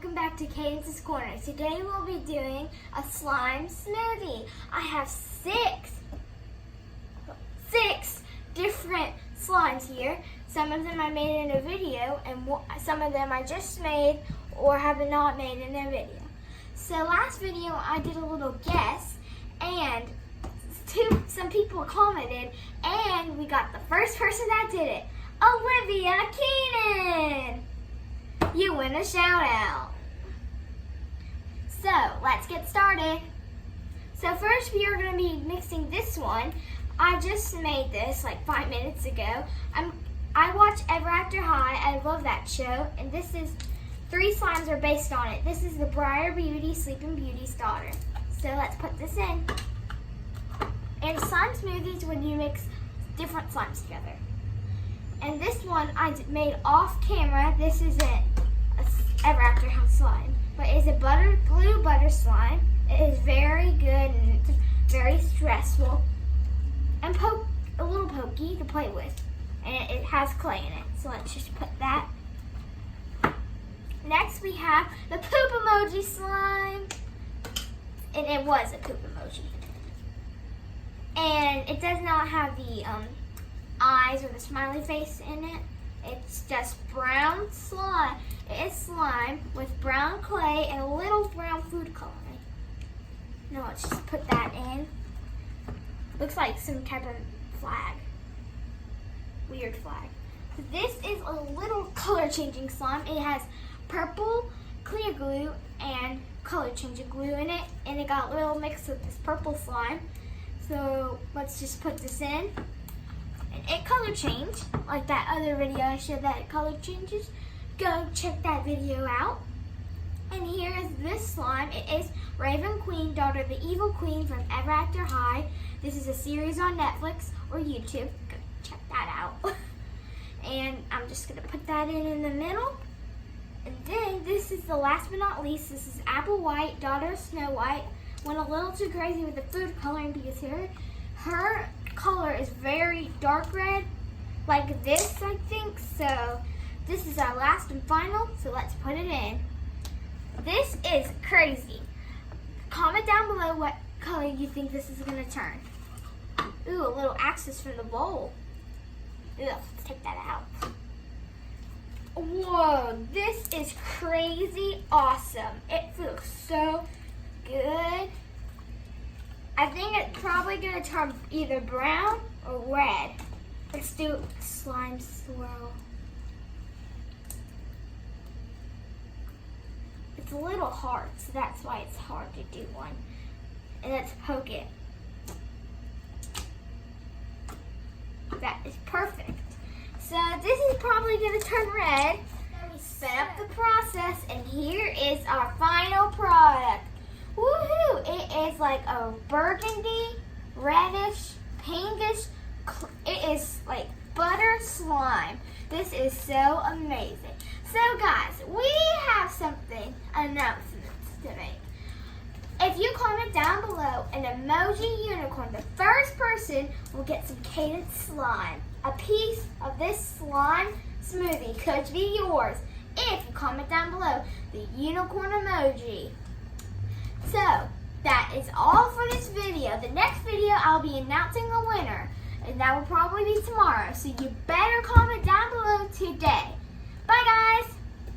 welcome back to Cadence's Corner. Today we'll be doing a slime smoothie. I have six different slimes here. Some of them I made in a video and some of them I just made or have not made in a video. So last video I did a little guess and some people commented and we got the first person that did it, Olivia Keenan. You win a shout out. So let's get started. So first we are going to be mixing this one. I just made this like 5 minutes ago. I watch Ever After High. I love that show. And this is 3 slimes are based on it. This is the Briar Beauty, Sleeping Beauty's daughter. So let's put this in. And slime smoothies when you mix different slimes together. And this one I made off camera. This isn't a Ever After High slime, but it's a blue butter slime. It is very good and it's very stressful and a little pokey to play with. And it has clay in it. So let's just put that. Next we have the poop emoji slime. And it was a poop emoji. And it does not have the eyes or the smiley face in it. It's just brown slime. It is slime with brown clay and a little brown food coloring. Now let's just put that in. Looks like some type of flag. Weird flag. So this is a little color changing slime. It has purple clear glue and color changing glue in it. And it got a little mix with this purple slime. So let's just put this in. And it color changed, like that other video I showed that it color changes. Go check that video out. And here is this slime. It is Raven Queen, daughter of the evil queen from Ever After High. This is a series on Netflix or YouTube. Go check that out. And I'm just gonna put that in the middle. And then this is the last but not least. This is Apple White, daughter of Snow White. Went a little too crazy with the food coloring because her color is very dark red, like this, I think. So this is our last and final, so let's put it in. This is crazy. Comment down below what color you think this is gonna turn. Ooh, a little axis from the bowl. Ugh, let's take that out. Whoa, this is crazy awesome. It feels so good. I think it's probably gonna turn either brown or red. Let's do slime swirl. It's a little hard, so that's why it's hard to do one. And let's poke it. That is perfect. So this is probably gonna turn red. We sped up the process, and here is our final product. Woohoo! It is like a burgundy, reddish, pinkish. It is like butter slime. This is so amazing. So guys, we have announcements to make. If you comment down below an emoji unicorn, the first person will get some Cadence slime. A piece of this slime smoothie could be yours if you comment down below the unicorn emoji. So, that is all for this video. The next video, I'll be announcing the winner. And that will probably be tomorrow. So you better comment down below today. Bye, guys.